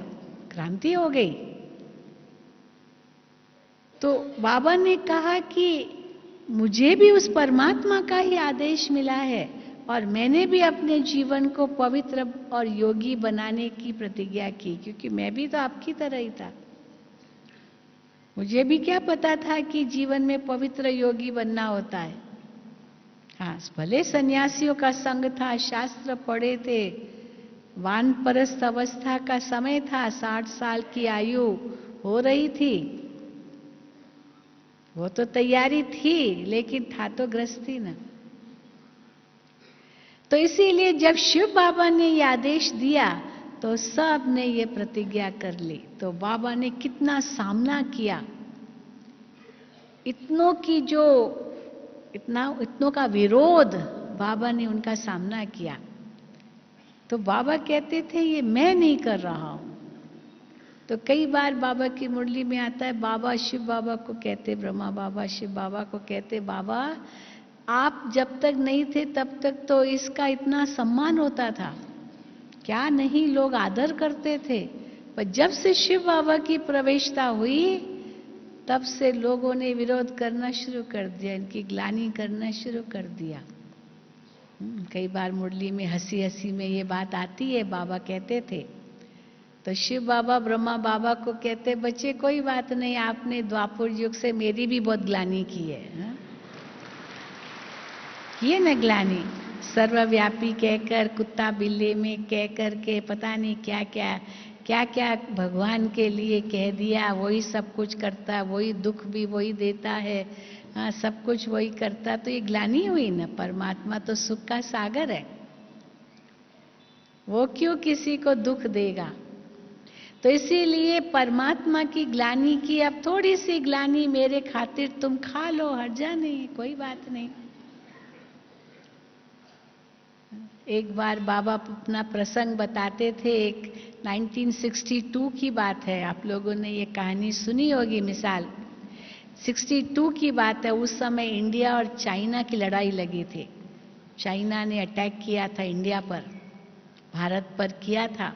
क्रांति हो गई। तो बाबा ने कहा कि मुझे भी उस परमात्मा का ही आदेश मिला है, और मैंने भी अपने जीवन को पवित्र और योगी बनाने की प्रतिज्ञा की, क्योंकि मैं भी तो आपकी तरह ही था। मुझे भी क्या पता था कि जीवन में पवित्र योगी बनना होता है। हाँ, भले सन्यासियों का संग था, शास्त्र पढ़े थे, वानप्रस्थ अवस्था का समय था, 60 साल की आयु हो रही थी, वो तो तैयारी थी, लेकिन था तो गृहस्थी ना। तो इसीलिए जब शिव बाबा ने ये आदेश दिया तो सब ने ये प्रतिज्ञा कर ली। तो बाबा ने कितना सामना किया, इतनों का विरोध बाबा ने उनका सामना किया। तो बाबा कहते थे ये मैं नहीं कर रहा हूं। तो कई बार बाबा की मुरली में आता है, बाबा शिव बाबा को कहते, ब्रह्मा बाबा शिव बाबा को कहते, बाबा आप जब तक नहीं थे तब तक तो इसका इतना सम्मान होता था, क्या नहीं लोग आदर करते थे, पर जब से शिव बाबा की प्रवेशता हुई तब से लोगों ने विरोध करना शुरू कर दिया, इनकी ग्लानि करना शुरू कर दिया। कई बार मुरली में हंसी हंसी में ये बात आती है, बाबा कहते थे। तो शिव बाबा ब्रह्मा बाबा को कहते, बच्चे कोई बात नहीं, आपने द्वापर युग से मेरी भी बहुत ग्लानि की है, किए न ग्लानि, सर्वव्यापी कहकर, कुत्ता बिल्ली में कह कर के पता नहीं क्या क्या भगवान के लिए कह दिया। वही सब कुछ करता, वही दुख भी वही देता है, हाँ सब कुछ वही करता, तो ये ग्लानि हुई ना। परमात्मा तो सुख का सागर है, वो क्यों किसी को दुख देगा। तो इसीलिए परमात्मा की ग्लानि की, अब थोड़ी सी ग्लानि मेरे खातिर तुम खा लो, हर्जा नहीं, कोई बात नहीं। एक बार बाबा अपना प्रसंग बताते थे, एक 1962 की बात है, आप लोगों ने ये कहानी सुनी होगी। मिसाल 62 की बात है, उस समय इंडिया और चाइना की लड़ाई लगी थी। चाइना ने अटैक किया था इंडिया पर, भारत पर किया था,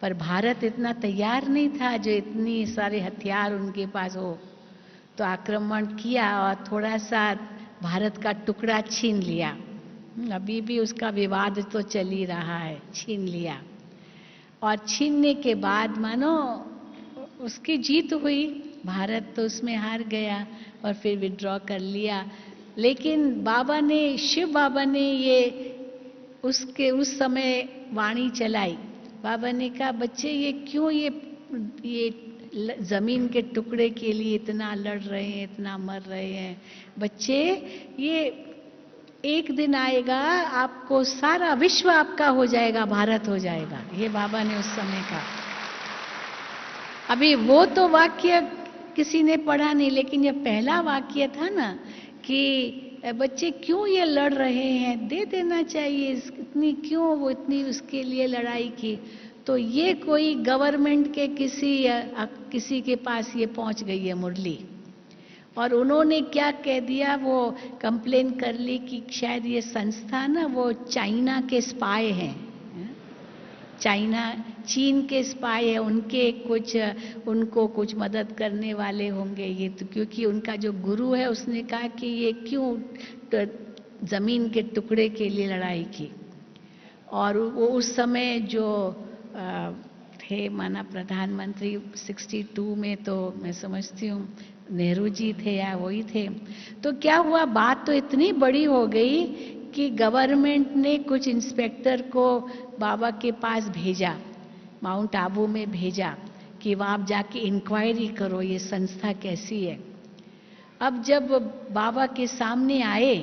पर भारत इतना तैयार नहीं था जो इतनी सारे हथियार उनके पास हो। तो आक्रमण किया और थोड़ा सा भारत का टुकड़ा छीन लिया। अभी भी उसका विवाद तो चल ही रहा है, छीन लिया। और छीनने के बाद मानो उसकी जीत हुई, भारत तो उसमें हार गया और फिर विड्रॉ कर लिया। लेकिन बाबा ने, शिव बाबा ने ये उसके उस समय वाणी चलाई। बाबा ने कहा, बच्चे ये क्यों ये जमीन के टुकड़े के लिए इतना लड़ रहे हैं, इतना मर रहे हैं। बच्चे, ये एक दिन आएगा आपको सारा विश्व आपका हो जाएगा, भारत हो जाएगा। ये बाबा ने उस समय कहा। अभी वो तो वाक्य किसी ने पढ़ा नहीं, लेकिन ये पहला वाक्य था ना कि बच्चे क्यों ये लड़ रहे हैं, दे देना चाहिए, इतनी क्यों वो इतनी उसके लिए लड़ाई की। तो ये कोई गवर्नमेंट के किसी के पास ये पहुंच गई है मुरली, और उन्होंने क्या कह दिया, वो कंप्लेन कर ली कि शायद ये संस्था ना वो चाइना के स्पाई हैं, चीन के स्पाई है, उनको कुछ मदद करने वाले होंगे ये। तो क्योंकि उनका जो गुरु है उसने कहा कि ये क्यों जमीन के टुकड़े के लिए लड़ाई की। और वो उस समय जो थे माना प्रधानमंत्री 62 में, तो मैं समझती हूँ नेहरू जी थे या वही थे। तो क्या हुआ, बात तो इतनी बड़ी हो गई कि गवर्नमेंट ने कुछ इंस्पेक्टर को बाबा के पास भेजा, माउंट आबू में भेजा कि वहाँ आप जाके इंक्वायरी करो ये संस्था कैसी है। अब जब बाबा के सामने आए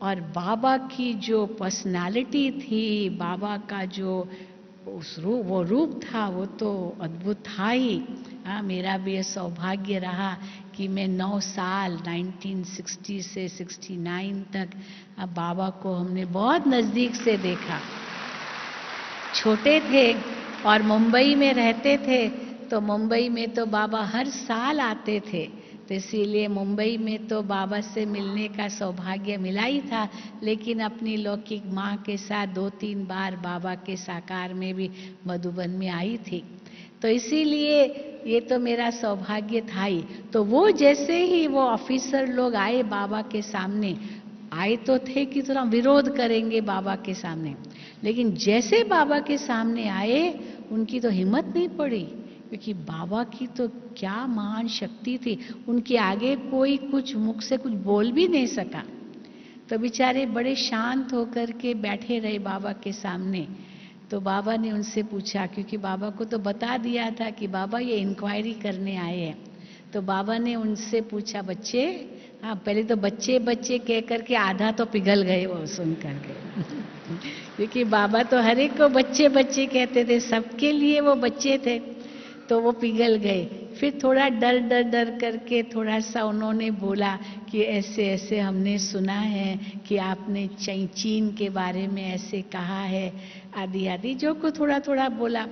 और बाबा की जो पर्सनालिटी थी, बाबा का जो वो रूप था, वो तो अद्भुत था ही। हाँ, मेरा भी ये सौभाग्य रहा कि मैं 9 साल 1960 से 69 तक बाबा को हमने बहुत नज़दीक से देखा। छोटे थे और मुंबई में रहते थे, तो मुंबई में तो बाबा हर साल आते थे, तो इसीलिए मुंबई में तो बाबा से मिलने का सौभाग्य मिला ही था। लेकिन अपनी लौकिक माँ के साथ 2-3 बार बाबा के साकार में भी मधुबन में आई थी, तो इसीलिए ये तो मेरा सौभाग्य था ही। तो वो जैसे ही वो ऑफिसर लोग आए बाबा के सामने, आए तो थे कि थोड़ा विरोध करेंगे बाबा के सामने, लेकिन जैसे बाबा के सामने आए उनकी तो हिम्मत नहीं पड़ी, क्योंकि बाबा की तो क्या महान शक्ति थी, उनके आगे कोई कुछ मुख से कुछ बोल भी नहीं सका। तो बेचारे बड़े शांत होकर के बैठे रहे बाबा के सामने। तो बाबा ने उनसे पूछा, क्योंकि बाबा को तो बता दिया था कि बाबा ये इंक्वायरी करने आए हैं। तो बाबा ने उनसे पूछा, बच्चे, हाँ पहले तो बच्चे बच्चे कह करके आधा तो पिघल गए वो सुन करके क्योंकि बाबा तो हर एक को बच्चे बच्चे कहते थे, सबके लिए वो बच्चे थे, तो वो पिघल गए। फिर थोड़ा डर करके थोड़ा सा उन्होंने बोला कि ऐसे ऐसे हमने सुना है कि आपने चीन के बारे में ऐसे कहा है, आदि आदि जो को थोड़ा थोड़ा बोला।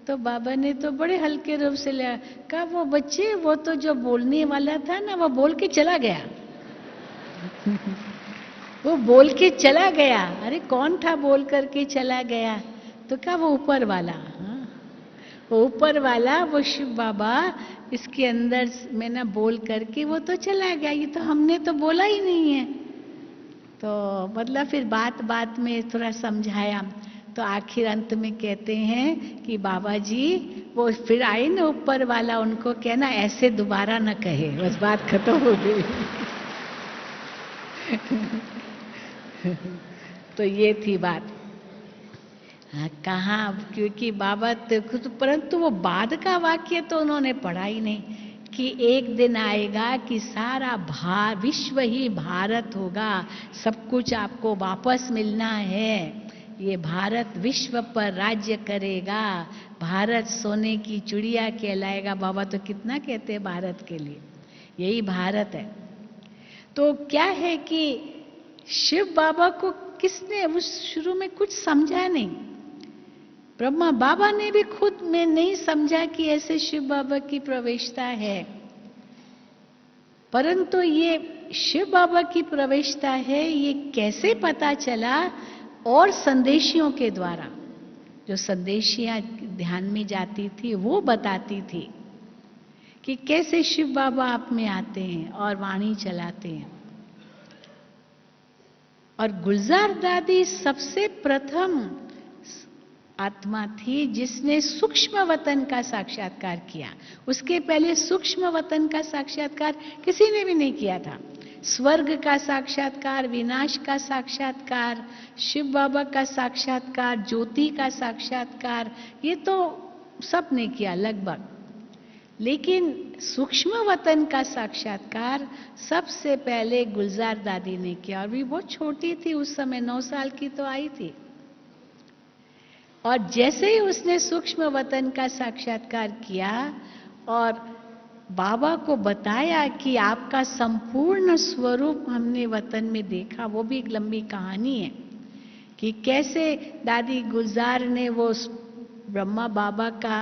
तो बाबा ने तो बड़े हल्के रूप से लिया, कहा वो बच्चे, वो तो जो बोलने वाला था ना वो बोल के चला गया वो बोल के चला गया। अरे कौन था बोल करके चला गया? तो कहा वो ऊपर वाला। वो ऊपर वाला, वो शिव बाबा इसके अंदर में ना बोल करके वो तो चला गया, ये तो हमने तो बोला ही नहीं है। तो मतलब फिर बात बात में थोड़ा समझाया, तो आखिर अंत में कहते हैं कि बाबा जी वो फिर आए ना ऊपर वाला, उनको कहना ऐसे दोबारा न कहे, बस बात खत्म हो गई तो ये थी बात। हाँ, कहाँ, क्योंकि बाबा तो खुद, परंतु वो बाद का वाक्य तो उन्होंने पढ़ा ही नहीं कि एक दिन आएगा कि सारा विश्व ही भारत होगा, सब कुछ आपको वापस मिलना है, ये भारत विश्व पर राज्य करेगा, भारत सोने की चिड़िया कहलाएगा। बाबा तो कितना कहते हैं भारत के लिए, यही भारत है। तो क्या है कि शिव बाबा को किसने उस शुरू में कुछ समझा नहीं, ब्रह्मा बाबा ने भी खुद में नहीं समझा कि ऐसे शिव बाबा की प्रवेशता है। परंतु ये शिव बाबा की प्रवेशता है, ये कैसे पता चला? और संदेशियों के द्वारा, जो संदेशियां ध्यान में जाती थी वो बताती थी कि कैसे शिव बाबा आप में आते हैं और वाणी चलाते हैं। और गुलजार दादी सबसे प्रथम आत्मा थी जिसने सूक्ष्म वतन का साक्षात्कार किया। उसके पहले सूक्ष्म वतन का साक्षात्कार किसी ने भी नहीं किया था। स्वर्ग का साक्षात्कार, विनाश का साक्षात्कार, शिव बाबा का साक्षात्कार, ज्योति का साक्षात्कार, ये तो सबने किया लगभग, लेकिन सूक्ष्म वतन का साक्षात्कार सबसे पहले गुलजार दादी ने किया। और भी बहुत छोटी थी उस समय, 9 साल की तो आई थी। और जैसे ही उसने सूक्ष्म वतन का साक्षात्कार किया और बाबा को बताया कि आपका संपूर्ण स्वरूप हमने वतन में देखा, वो भी एक लंबी कहानी है कि कैसे दादी गुलजार ने वो ब्रह्मा बाबा का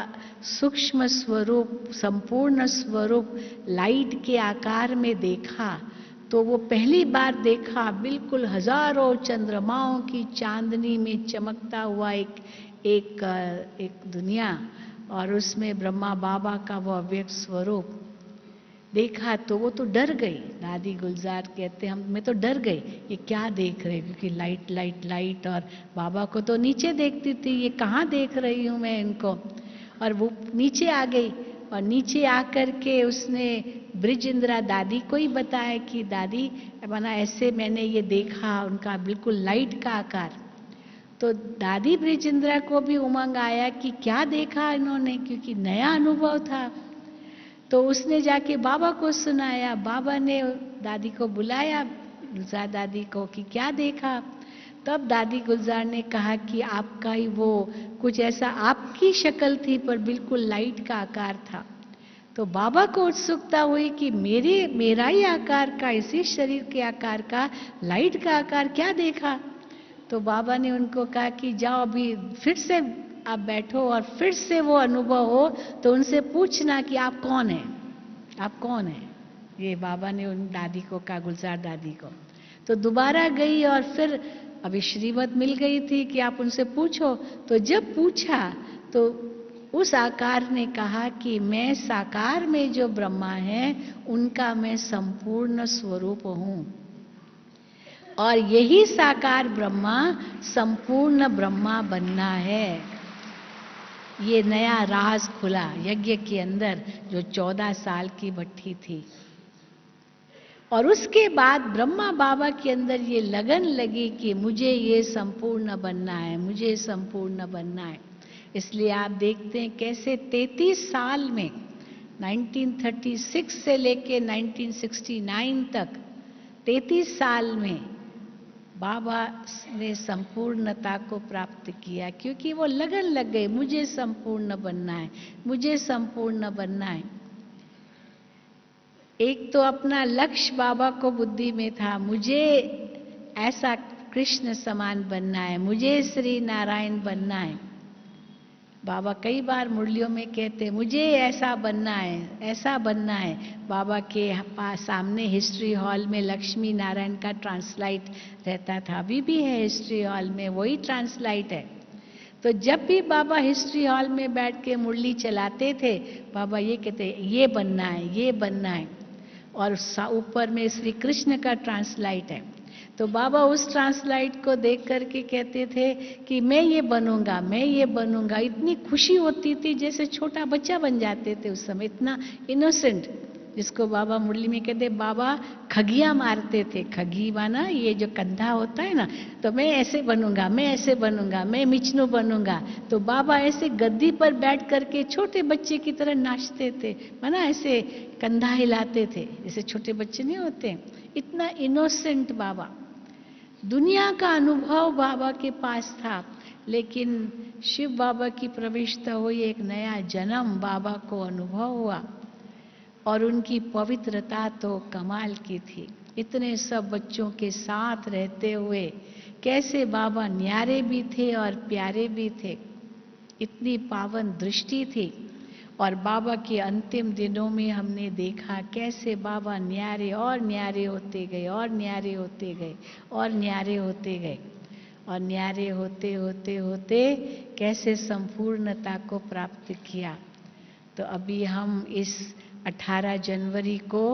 सूक्ष्म स्वरूप, संपूर्ण स्वरूप लाइट के आकार में देखा। तो वो पहली बार देखा बिल्कुल हजारों चंद्रमाओं की चांदनी में चमकता हुआ एक दुनिया, और उसमें ब्रह्मा बाबा का वो अव्यक्त स्वरूप देखा। तो वो तो डर गई। दादी गुलजार कहते हैं मैं तो डर गई, ये क्या देख रहे, क्योंकि लाइट लाइट लाइट, और बाबा को तो नीचे देखती थी, ये कहाँ देख रही हूँ मैं इनको। और वो नीचे आ गई, और नीचे आकर के उसने ब्रिजेंद्रा दादी को ही बताया कि दादी बना ऐसे मैंने ये देखा, उनका बिल्कुल लाइट का आकार। तो दादी ब्रिजेंद्रा को भी उमंग आया कि क्या देखा इन्होंने, क्योंकि नया अनुभव था। तो उसने जाके बाबा को सुनाया। बाबा ने दादी को बुलाया, गुलजार दादी को, कि क्या देखा। तब दादी गुलजार ने कहा कि आपका ही वो कुछ ऐसा, आपकी शक्ल थी पर बिल्कुल लाइट का आकार था। तो बाबा को उत्सुकता हुई कि मेरा ही आकार का, इसी शरीर के आकार का लाइट का आकार क्या देखा। तो बाबा ने उनको कहा कि जाओ अभी फिर से आप बैठो और फिर से वो अनुभव हो तो उनसे पूछना कि आप कौन हैं, आप कौन हैं। ये बाबा ने उन दादी को कहा, गुलजार दादी को। तो दोबारा गई और फिर अभी श्रीमत मिल गई थी कि आप उनसे पूछो। तो जब पूछा तो उस आकार ने कहा कि मैं साकार में जो ब्रह्मा है उनका मैं संपूर्ण स्वरूप हूं, और यही साकार ब्रह्मा संपूर्ण ब्रह्मा बनना है। ये नया राज खुला यज्ञ के अंदर, जो 14 साल की भट्ठी थी। और उसके बाद ब्रह्मा बाबा के अंदर ये लगन लगी कि मुझे ये संपूर्ण बनना है, मुझे संपूर्ण बनना है। इसलिए आप देखते हैं कैसे 33 साल में, 1936 से लेके 1969 तक 33 साल में बाबा ने संपूर्णता को प्राप्त किया, क्योंकि वो लगन लग गए, मुझे संपूर्ण बनना है, मुझे संपूर्ण बनना है। एक तो अपना लक्ष्य बाबा को बुद्धि में था, मुझे ऐसा कृष्ण समान बनना है, मुझे श्री नारायण बनना है। बाबा कई बार मुरलियों में कहते मुझे ऐसा बनना है, ऐसा बनना है। बाबा के सामने हिस्ट्री हॉल में लक्ष्मी नारायण का ट्रांसलाइट रहता था, अभी भी है हिस्ट्री हॉल में, वही ट्रांसलाइट है। तो जब भी बाबा हिस्ट्री हॉल में बैठ के मुरली चलाते थे, बाबा ये कहते ये बनना है, ये बनना है। और ऊपर में श्री कृष्ण का ट्रांसलाइट है। तो बाबा उस ट्रांसलाइट को देख करके कहते थे कि मैं ये बनूंगा, मैं ये बनूंगा। इतनी खुशी होती थी जैसे छोटा बच्चा बन जाते थे उस समय, इतना इनोसेंट जिसको बाबा मुरली में कहते बाबा खगिया मारते थे। खगी माना ये जो कंधा होता है ना, तो मैं ऐसे बनूंगा, मैं ऐसे बनूंगा, मैं मिचनू बनूंगा। तो बाबा ऐसे गद्दी पर बैठ करके छोटे बच्चे की तरह नाचते थे, माना ऐसे कंधा हिलाते थे जैसे छोटे बच्चे नहीं होते। इतना इनोसेंट बाबा। दुनिया का अनुभव बाबा के पास था, लेकिन शिव बाबा की प्रविष्टा हुई, एक नया जन्म बाबा को अनुभव हुआ। और उनकी पवित्रता तो कमाल की थी। इतने सब बच्चों के साथ रहते हुए कैसे बाबा न्यारे भी थे और प्यारे भी थे। इतनी पावन दृष्टि थी। और बाबा के अंतिम दिनों में हमने देखा कैसे बाबा न्यारे और न्यारे होते गए और न्यारे होते गए और न्यारे होते गए और न्यारे होते होते होते कैसे संपूर्णता को प्राप्त किया। तो अभी हम इस 18 जनवरी को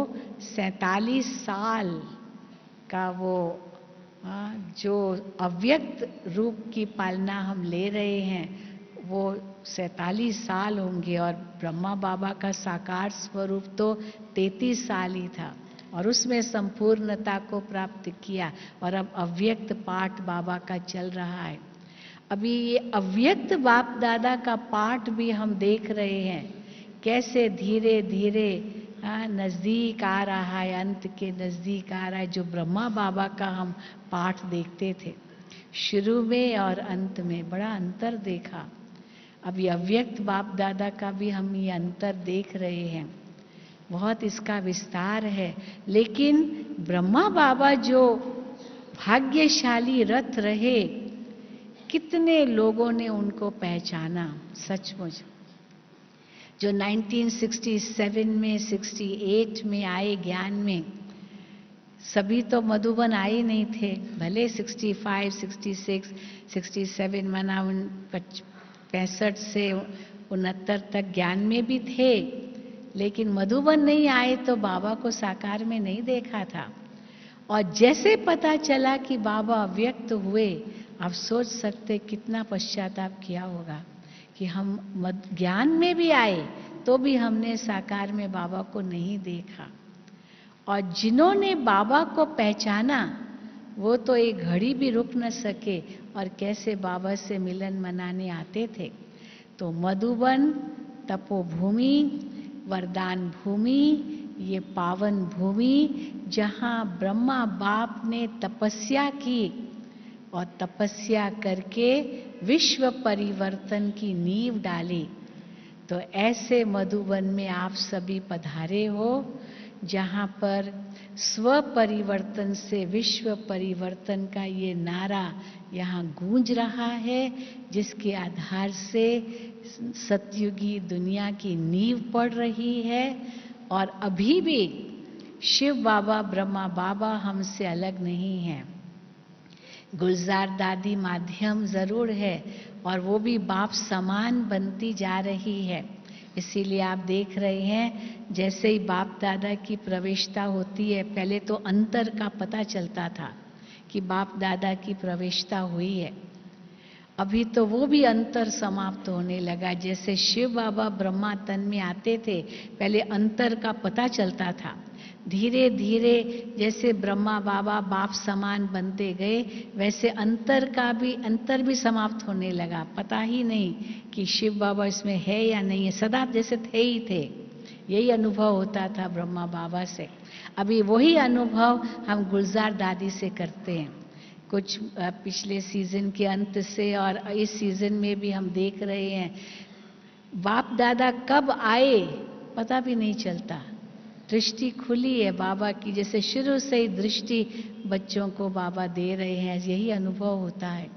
47 साल का वो जो अव्यक्त रूप की पालना हम ले रहे हैं, वो 47 साल होंगे। और ब्रह्मा बाबा का साकार स्वरूप तो 33 साल ही था और उसमें संपूर्णता को प्राप्त किया। और अब अव्यक्त पाठ बाबा का चल रहा है। अभी ये अव्यक्त बाप दादा का पाठ भी हम देख रहे हैं, कैसे धीरे धीरे नजदीक आ रहा है, अंत के नजदीक आ रहा है। जो ब्रह्मा बाबा का हम पाठ देखते थे शुरू में और अंत में, बड़ा अंतर देखा। अभी अव्यक्त बाप दादा का भी हम ये अंतर देख रहे हैं। बहुत इसका विस्तार है। लेकिन ब्रह्मा बाबा जो भाग्यशाली रथ रहे, कितने लोगों ने उनको पहचाना सचमुच। जो 1967 में 68 में आए ज्ञान में, सभी तो मधुबन आए नहीं थे। भले 65, 66, 67 माना 65 से 69 तक ज्ञान में भी थे, लेकिन मधुबन नहीं आए तो बाबा को साकार में नहीं देखा था। और जैसे पता चला कि बाबा व्यक्त हुए, आप सोच सकते कितना पश्चाताप किया होगा कि हम ज्ञान में भी आए तो भी हमने साकार में बाबा को नहीं देखा। और जिन्होंने बाबा को पहचाना वो तो एक घड़ी भी रुक न सके और कैसे बाबा से मिलन मनाने आते थे। तो मधुबन तपोभूमि, वरदान भूमि, ये पावन भूमि जहाँ ब्रह्मा बाप ने तपस्या की और तपस्या करके विश्व परिवर्तन की नींव डाली। तो ऐसे मधुबन में आप सभी पधारे हो, जहाँ पर स्व परिवर्तन से विश्व परिवर्तन का ये नारा यहाँ गूंज रहा है, जिसके आधार से सतयुगी दुनिया की नींव पड़ रही है। और अभी भी शिव बाबा ब्रह्मा बाबा हमसे अलग नहीं हैं। गुलजार दादी माध्यम जरूर है और वो भी बाप समान बनती जा रही है। इसीलिए आप देख रहे हैं जैसे ही बाप दादा की प्रवेशता होती है, पहले तो अंतर का पता चलता था कि बाप दादा की प्रवेशता हुई है। अभी तो वो भी अंतर समाप्त होने लगा। जैसे शिव बाबा ब्रह्मा तन में आते थे, पहले अंतर का पता चलता था। धीरे धीरे जैसे ब्रह्मा बाबा बाप समान बनते गए, वैसे अंतर भी समाप्त होने लगा। पता ही नहीं कि शिव बाबा इसमें है या नहीं है, सदा जैसे थे ही थे। यही अनुभव होता था ब्रह्मा बाबा से। अभी वही अनुभव हम गुलजार दादी से करते हैं। कुछ पिछले सीजन के अंत से और इस सीजन में भी हम देख रहे हैं, बाप दादा कब आए पता भी नहीं चलता। दृष्टि खुली है बाबा की, जैसे शुरू से ही दृष्टि बच्चों को बाबा दे रहे हैं, यही अनुभव होता है।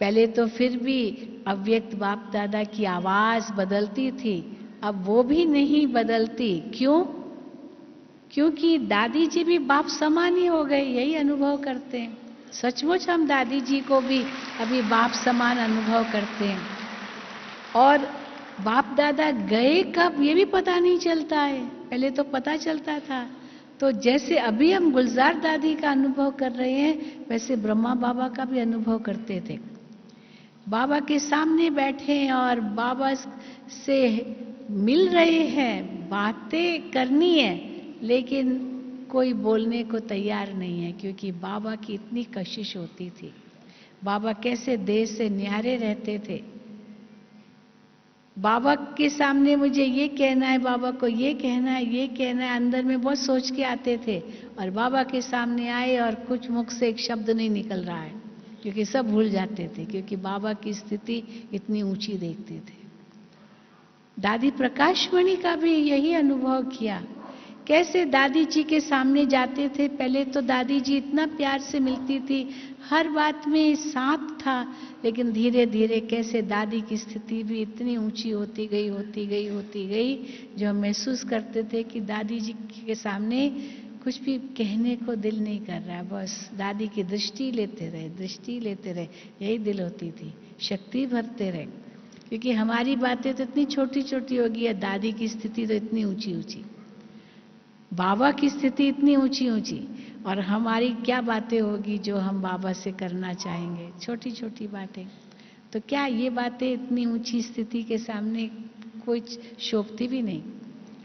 पहले तो फिर भी अव्यक्त बाप दादा की आवाज बदलती थी, अब वो भी नहीं बदलती। क्यों? क्योंकि दादी जी भी बाप समान ही हो गए, यही अनुभव करते हैं। सचमुच हम दादी जी को भी अभी बाप समान अनुभव करते हैं। और बाप दादा गए कब ये भी पता नहीं चलता है, पहले तो पता चलता था। तो जैसे अभी हम गुलजार दादी का अनुभव कर रहे हैं, वैसे ब्रह्मा बाबा का भी अनुभव करते थे। बाबा के सामने बैठे हैं और बाबा से मिल रहे हैं, बातें करनी है, लेकिन कोई बोलने को तैयार नहीं है, क्योंकि बाबा की इतनी कशिश होती थी। बाबा कैसे देश से न्यारे रहते थे। बाबा के सामने मुझे ये कहना है, बाबा को ये कहना है, ये कहना है, अंदर में बहुत सोच के आते थे, और बाबा के सामने आए और कुछ मुख से एक शब्द नहीं निकल रहा है, क्योंकि सब भूल जाते थे, क्योंकि बाबा की स्थिति इतनी ऊंची देखते थे। दादी प्रकाशमणि का भी यही अनुभव किया। कैसे दादी जी के सामने जाते थे। पहले तो दादी जी इतना प्यार से मिलती थी, हर बात में साथ था, लेकिन धीरे धीरे कैसे दादी की स्थिति भी इतनी ऊंची होती गई, जो हम महसूस करते थे कि दादी जी के सामने कुछ भी कहने को दिल नहीं कर रहा है, बस दादी की दृष्टि लेते रहे, यही दिल होती थी। शक्ति भरते रहे, क्योंकि हमारी बातें तो इतनी छोटी छोटी होगी, है दादी की स्थिति तो इतनी ऊंची ऊंची, बाबा की स्थिति इतनी ऊंची ऊंची, और हमारी क्या बातें होगी जो हम बाबा से करना चाहेंगे, छोटी छोटी बातें। तो क्या ये बातें इतनी ऊंची स्थिति के सामने कोई शोभती भी नहीं,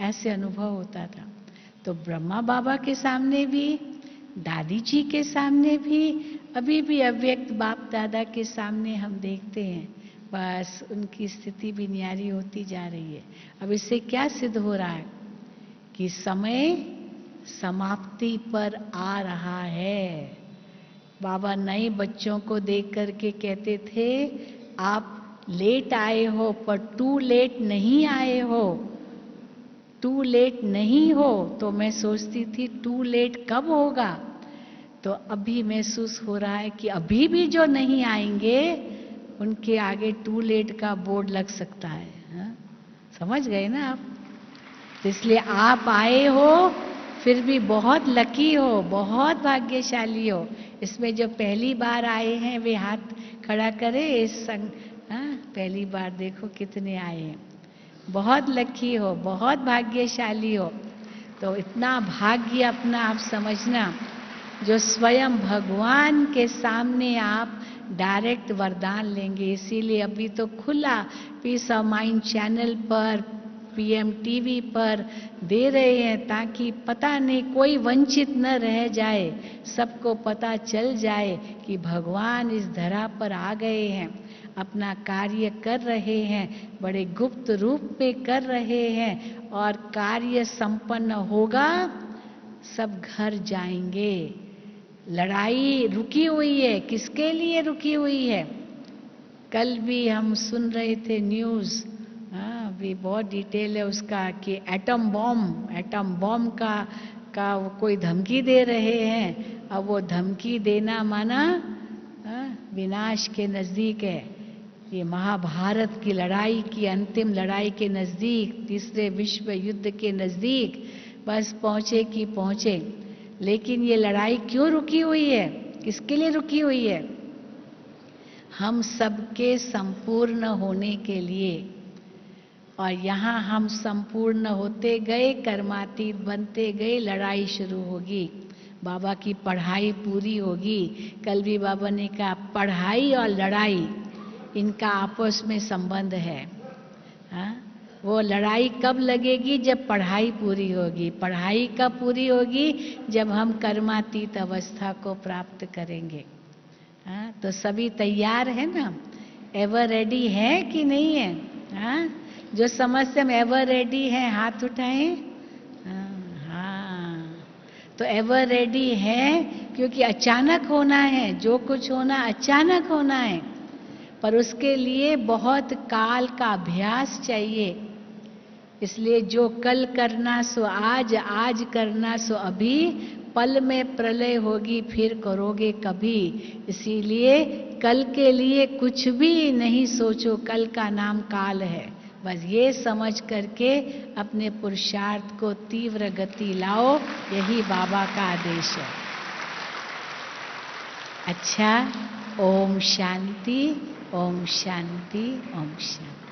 ऐसे अनुभव होता था। तो ब्रह्मा बाबा के सामने भी, दादी जी के सामने भी, अभी भी अव्यक्त बाप दादा के सामने हम देखते हैं, बस उनकी स्थिति भी न्यारी होती जा रही है। अब इससे क्या सिद्ध हो रहा है कि समय समाप्ति पर आ रहा है। बाबा नए बच्चों को देख करके कहते थे, आप लेट आए हो पर टू लेट नहीं आए हो, टू लेट नहीं हो। तो मैं सोचती थी टू लेट कब होगा, तो अभी महसूस हो रहा है कि अभी भी जो नहीं आएंगे उनके आगे टू लेट का बोर्ड लग सकता है। हा? समझ गए ना आप? तो इसलिए आप आए हो, फिर भी बहुत लकी हो, बहुत भाग्यशाली हो। इसमें जो पहली बार आए हैं वे हाथ खड़ा करें इस संग। पहली बार देखो कितने आए हैं, बहुत लकी हो, बहुत भाग्यशाली हो। तो इतना भाग्य अपना आप समझना, जो स्वयं भगवान के सामने आप डायरेक्ट वरदान लेंगे। इसीलिए अभी तो खुला पीस ऑफ माइंड चैनल पर, पीएम टीवी पर दे रहे हैं, ताकि पता नहीं कोई वंचित न रह जाए, सबको पता चल जाए कि भगवान इस धरा पर आ गए हैं, अपना कार्य कर रहे हैं, बड़े गुप्त रूप में कर रहे हैं, और कार्य संपन्न होगा, सब घर जाएंगे। लड़ाई रुकी हुई है, किसके लिए रुकी हुई है? कल भी हम सुन रहे थे न्यूज़, भी बहुत डिटेल है उसका, कि एटम बॉम्ब का वो कोई धमकी दे रहे हैं। अब वो धमकी देना माना विनाश के नजदीक है। ये महाभारत की लड़ाई की अंतिम लड़ाई के नजदीक, तीसरे विश्व युद्ध के नजदीक बस पहुंचे कि पहुंचे। लेकिन ये लड़ाई क्यों रुकी हुई है, किसके लिए रुकी हुई है? हम सबके संपूर्ण होने के लिए। और यहाँ हम संपूर्ण होते गए, कर्मातीत बनते गए, लड़ाई शुरू होगी, बाबा की पढ़ाई पूरी होगी। कल भी बाबा ने कहा पढ़ाई और लड़ाई इनका आपस में संबंध है। वो लड़ाई कब लगेगी? जब पढ़ाई पूरी होगी। पढ़ाई कब पूरी होगी? जब हम कर्मातीत अवस्था को प्राप्त करेंगे। तो सभी तैयार है ना? एवर रेडी है कि नहीं है? जो समझते हम एवर रेडी हैं हाथ उठाएं। हाँ, तो एवर रेडी है, क्योंकि अचानक होना है, जो कुछ होना अचानक होना है, पर उसके लिए बहुत काल का अभ्यास चाहिए। इसलिए जो कल करना सो आज, आज करना सो अभी, पल में प्रलय होगी फिर करोगे कभी। इसीलिए कल के लिए कुछ भी नहीं सोचो, कल का नाम काल है। बस ये समझ करके अपने पुरुषार्थ को तीव्र गति लाओ, यही बाबा का आदेश है। अच्छा, ओम शांति, ओम शांति, ओम शांति।